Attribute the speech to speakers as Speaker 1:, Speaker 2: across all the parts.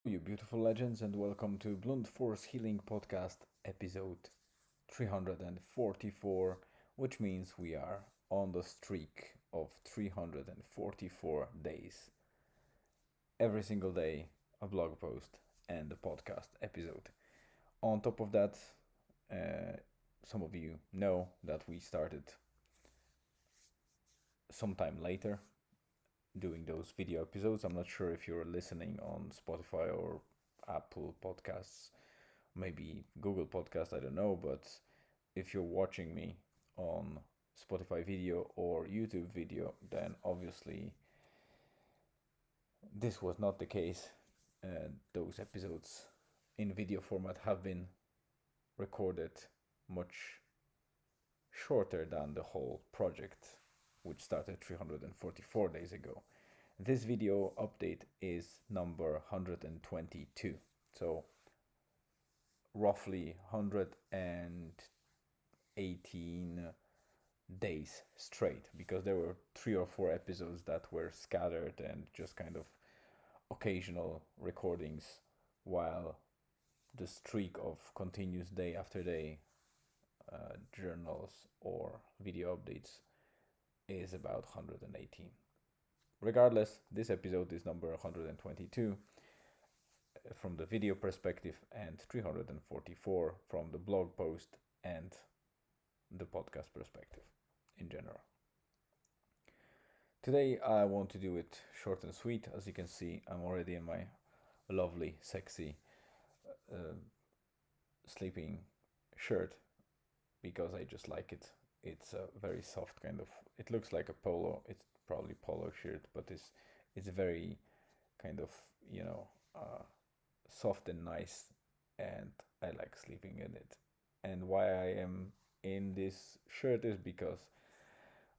Speaker 1: You beautiful legends, and welcome to Blunt Force Healing Podcast episode 344, which means we are on the streak of 344 days. Every single day, a blog post and a podcast episode. On top of that, uh, some of you know that we started sometime later doing those video episodes. I'm not sure if you're listening on Spotify or Apple Podcasts, maybe Google Podcast, I don't know, but if you're watching me on Spotify video or YouTube video, then obviously this was not the case. Those episodes in video format have been recorded much shorter than the whole project, which started 344 days ago. This video update is number 122. So roughly 118 days straight, because there were 3 or 4 episodes that were scattered and just kind of occasional recordings, while the streak of continuous day after day journals or video updates is about 118. Regardless, this episode is number 122 from the video perspective and 344 from the blog post and the podcast perspective in general. Today I want to do it short and sweet. As you can see, I'm already in my lovely, sexy uh, sleeping shirt because I just like it. It's a very soft kind of. It looks like a polo. It's probably polo shirt, but it's very kind of soft and nice, and I like sleeping in it. And why I am in this shirt is because,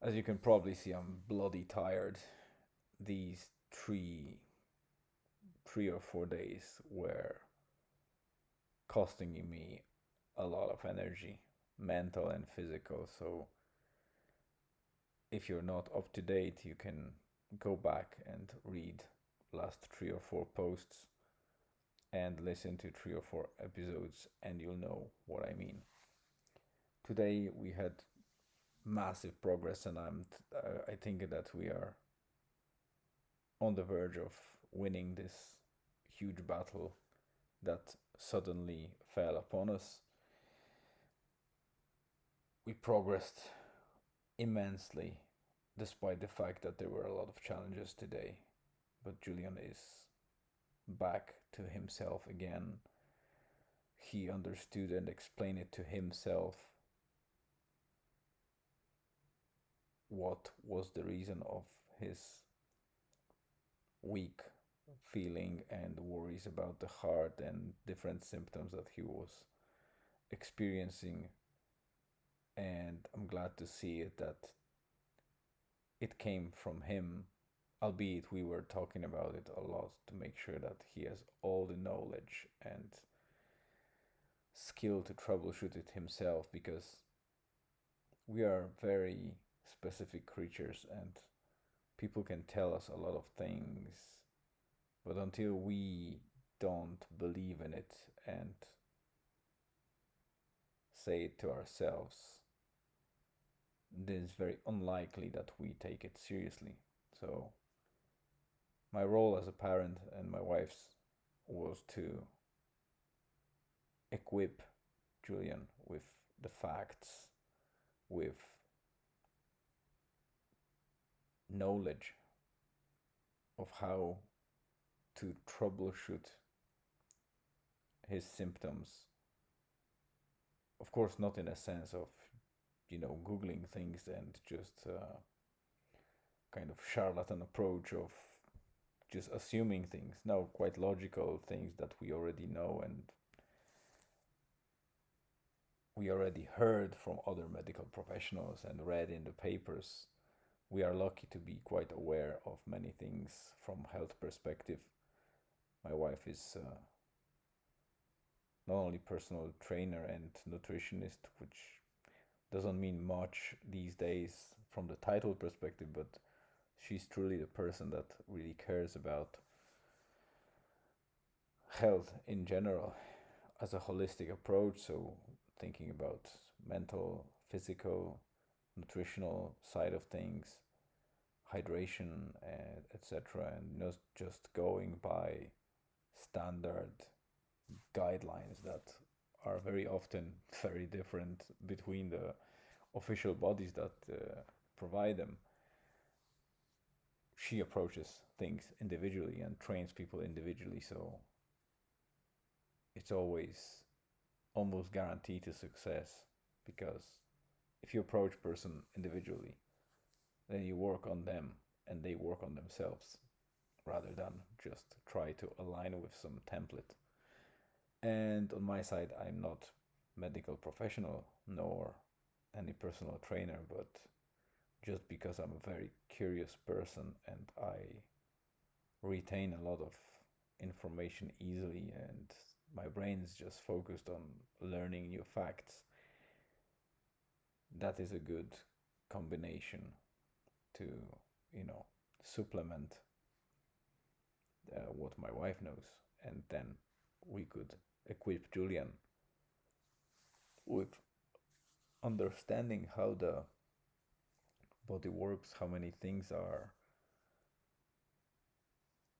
Speaker 1: as you can probably see, I'm bloody tired. These three or 4 days were costing me a lot of energy, mental and physical. So if you're not up to date, you can go back and read last 3 or 4 posts and listen to 3 or 4 episodes, and you'll know what I mean. Today we had massive progress, and I think that we are on the verge of winning this huge battle that suddenly fell upon us. We progressed immensely, despite the fact that there were a lot of challenges today. But Julian is back to himself again. He understood and explained it to himself what was the reason of his weak feeling and worries about the heart and different symptoms that he was experiencing. And I'm glad to see it that it came from him, albeit we were talking about it a lot to make sure that he has all the knowledge and skill to troubleshoot it himself, because we are very specific creatures and people can tell us a lot of things, but until we don't believe in it and say it to ourselves, then it's very unlikely that we take it seriously. So my role as a parent and my wife's was to equip Julian with the facts, with knowledge of how to troubleshoot his symptoms. Of course, not in a sense of, Googling things and just kind of charlatan approach of just assuming things. No, quite logical things that we already know and we already heard from other medical professionals and read in the papers. We are lucky to be quite aware of many things from health perspective. My wife is not only personal trainer and nutritionist, which doesn't mean much these days from the title perspective, but she's truly the person that really cares about health in general as a holistic approach. So thinking about mental, physical, nutritional side of things, hydration, and etc., and not just going by standard guidelines that are very often very different between the official bodies that provide them. She approaches things individually and trains people individually, so it's always almost guaranteed to success, because if you approach person individually, then you work on them and they work on themselves rather than just try to align with some template. And on my side, I'm not medical professional nor any personal trainer, but just because I'm a very curious person and I retain a lot of information easily and my brain is just focused on learning new facts, that is a good combination to, you know, supplement what my wife knows. And then we could equip Julian with understanding how the body works, how many things are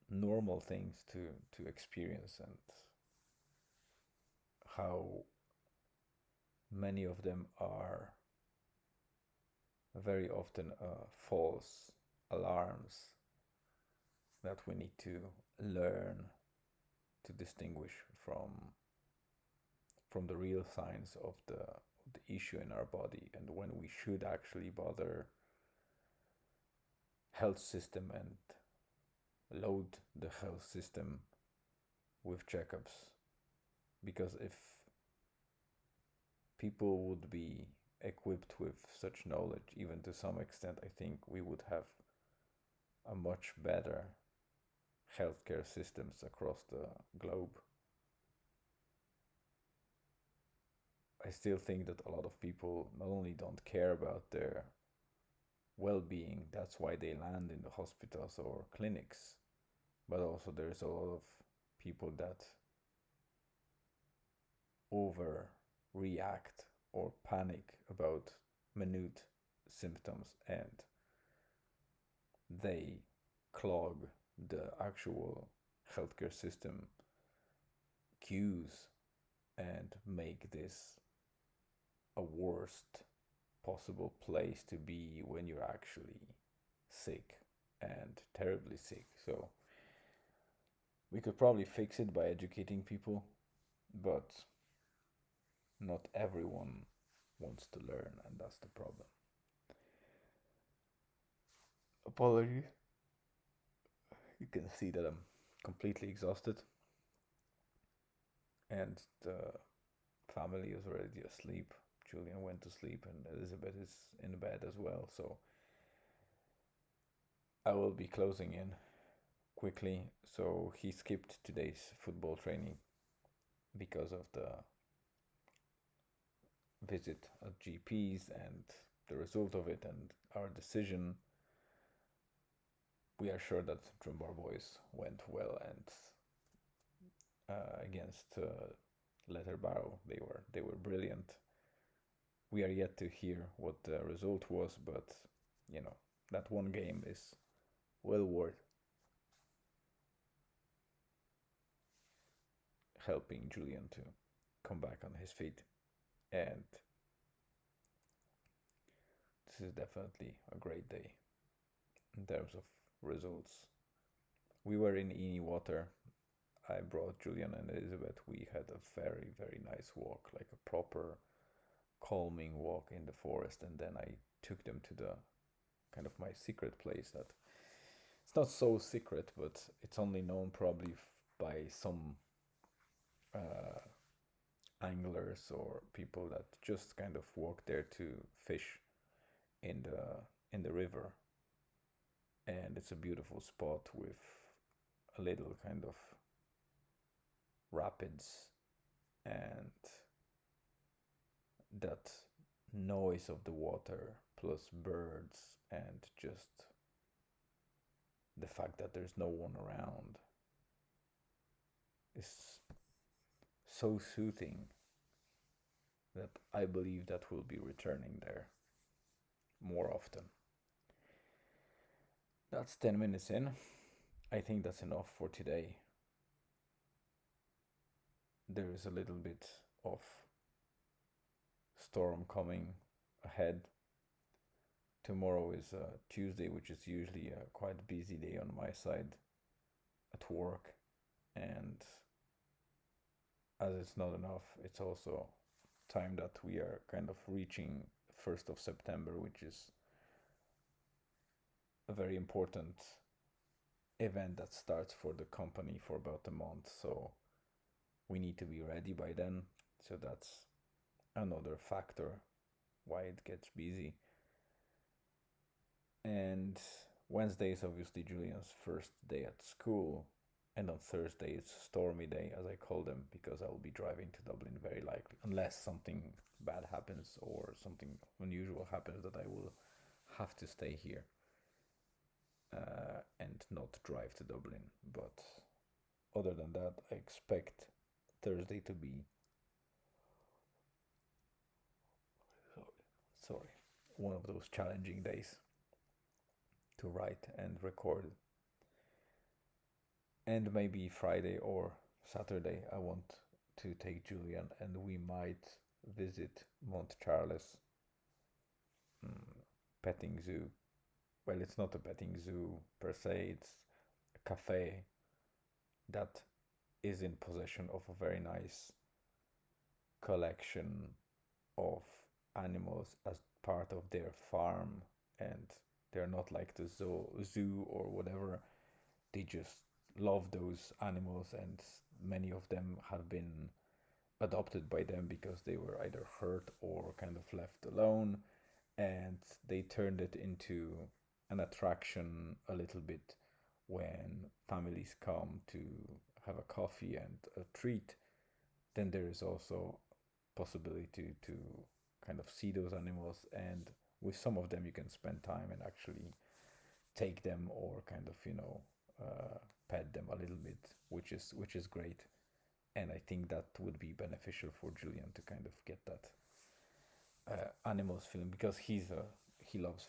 Speaker 1: normal things to experience, and how many of them are very often false alarms that we need to learn to distinguish from the real signs of the issue in our body, and when we should actually bother health system and load the health system with checkups. Because if people would be equipped with such knowledge, even to some extent, I think we would have a much better healthcare systems across the globe. I still think that a lot of people not only don't care about their well-being, that's why they land in the hospitals or clinics, but also there's a lot of people that overreact or panic about minute symptoms, and they clog the actual healthcare system queues and make this a worst possible place to be when you're actually sick and terribly sick. So we could probably fix it by educating people, but not everyone wants to learn, and that's the problem. Apologies. You can see that I'm completely exhausted, and the family is already asleep. Julian went to sleep, and Elizabeth is in bed as well. So I will be closing in quickly. So he skipped today's football training because of the visit at GPs and the result of it and our decision. We are sure that Drumbar Boys went well, and against Letterbarrow they were brilliant. We are yet to hear what the result was, but you know, that one game is well worth helping Julian to come back on his feet. And this is definitely a great day in terms of results. We were in Eni Water. I brought Julian and Elizabeth. We had a very, very nice walk, like a proper calming walk in the forest. And then I took them to the kind of my secret place that it's not so secret, but it's only known probably by some uh, anglers or people that just kind of walk there to fish in the river. And it's a beautiful spot with a little kind of rapids, and that noise of the water plus birds and just the fact that there's no one around is so soothing that I believe that we'll be returning there more often. That's 10 minutes in. I think that's enough for today. There is a little bit of storm coming ahead. Tomorrow is Tuesday, which is usually a quite busy day on my side at work. And as it's not enough, it's also time that we are kind of reaching 1st of September, which is a very important event that starts for the company for about a month. So we need to be ready by then. So that's another factor why it gets busy. And Wednesday is obviously Julian's first day at school. And on Thursday it's stormy day, as I call them, because I will be driving to Dublin very likely, unless something bad happens or something unusual happens that I will have to stay here and not drive to Dublin. But other than that, I expect Thursday to be sorry, one of those challenging days to write and record. And maybe Friday or Saturday, I want to take Julian and we might visit Mont Charles petting zoo. Well, it's not a petting zoo per se, it's a cafe that is in possession of a very nice collection of animals as part of their farm, and they're not like the zoo or whatever. They just love those animals, and many of them have been adopted by them because they were either hurt or kind of left alone, and they turned it into an attraction a little bit when families come to have a coffee and a treat. Then there is also possibility to kind of see those animals, and with some of them you can spend time and actually take them or kind of pet them a little bit, which is great. And I think that would be beneficial for Julian to kind of get that animals feeling, because he loves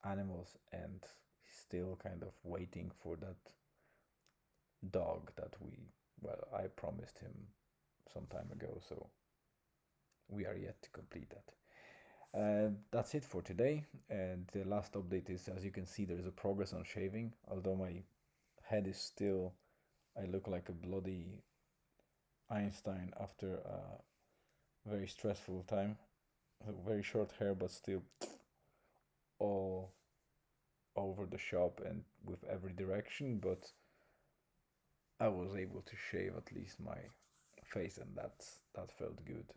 Speaker 1: animals, and he's still kind of waiting for that dog that I promised him some time ago. So we are yet to complete that. That's it for today. And the last update is, as you can see, there is a progress on shaving. Although my head is still, I look like a bloody Einstein after a very stressful time. Very short hair, but still all over the shop and with every direction. But I was able to shave at least my face, and that felt good.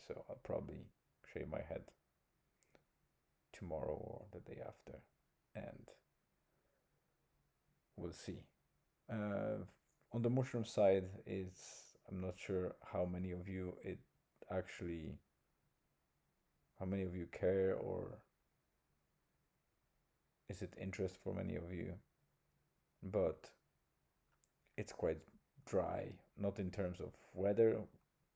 Speaker 1: So I'll probably shave my head tomorrow or the day after, and we'll see. On the mushroom side, I'm not sure actually how many of you care, or is it interest for many of you, but it's quite dry, not in terms of weather,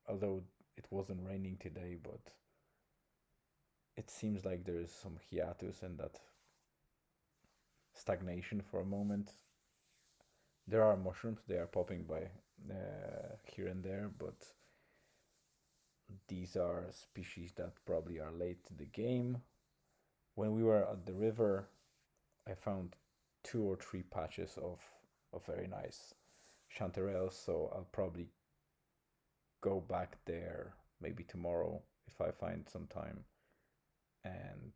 Speaker 1: although it wasn't raining today, but it seems like there is some hiatus and that stagnation for a moment. There are mushrooms, they are popping by here and there, but these are species that probably are late to the game. When we were at the river, I found 2 or 3 patches of very nice chanterelles, so I'll probably go back there maybe tomorrow if I find some time and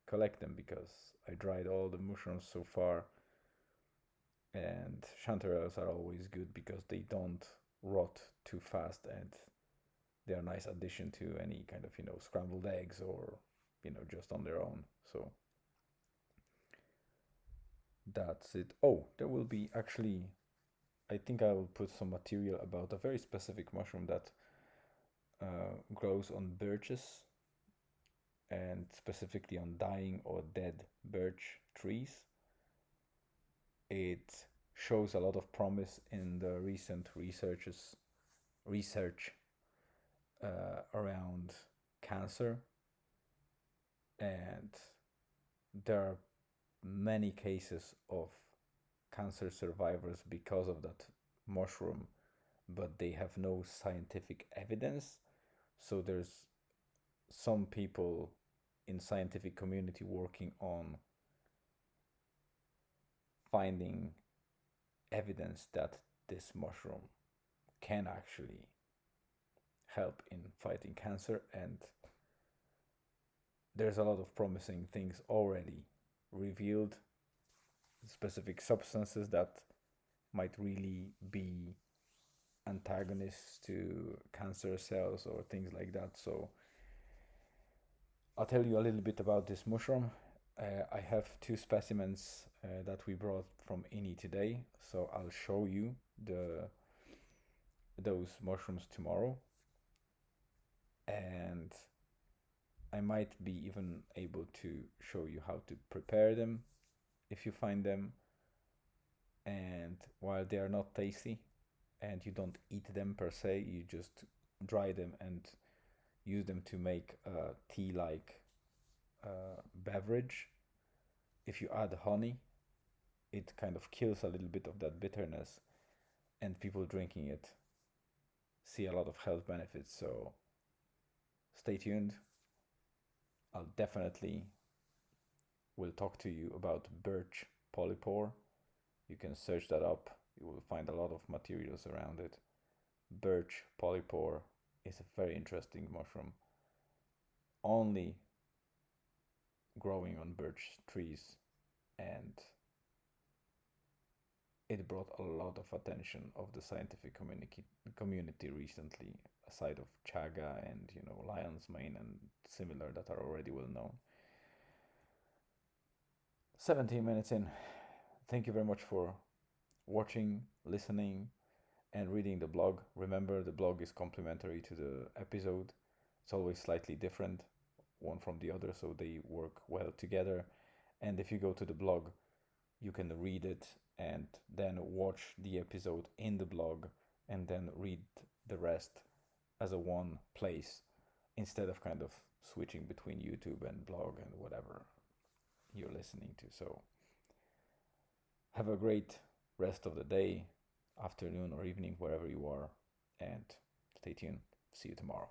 Speaker 1: collect them, because I dried all the mushrooms so far, and chanterelles are always good because they don't rot too fast, and they're a nice addition to any kind of scrambled eggs, or just on their own. So that's it. Oh, there will be actually, I think I will put some material about a very specific mushroom that grows on birches, and specifically on dying or dead birch trees. It shows a lot of promise in the recent research around cancer, and there are many cases of cancer survivors because of that mushroom, but they have no scientific evidence. So there's some people in scientific community working on finding evidence that this mushroom can actually help in fighting cancer, and there's a lot of promising things already revealed, specific substances that might really be antagonists to cancer cells or things like that. So I'll tell you a little bit about this mushroom. I have two specimens that we brought from INI today, so I'll show you those mushrooms tomorrow, and I might be even able to show you how to prepare them if you find them. And while they are not tasty and you don't eat them per se, you just dry them and use them to make a tea-like beverage. If you add honey, it kind of kills a little bit of that bitterness, and people drinking it see a lot of health benefits. So stay tuned. I'll definitely will talk to you about birch polypore. You can search that up. You will find a lot of materials around it. Birch polypore is a very interesting mushroom, only growing on birch trees, and it brought a lot of attention of the scientific community recently, aside of chaga and lion's mane and similar that are already well known. 17 minutes in. Thank you very much for watching, listening, and reading the blog. Remember, the blog is complementary to the episode. It's always slightly different, one from the other, so they work well together. And if you go to the blog, you can read it and then watch the episode in the blog and then read the rest as a one place instead of kind of switching between YouTube and blog and whatever you're listening to. So have a great rest of the day, afternoon or evening, wherever you are, and stay tuned. See you tomorrow.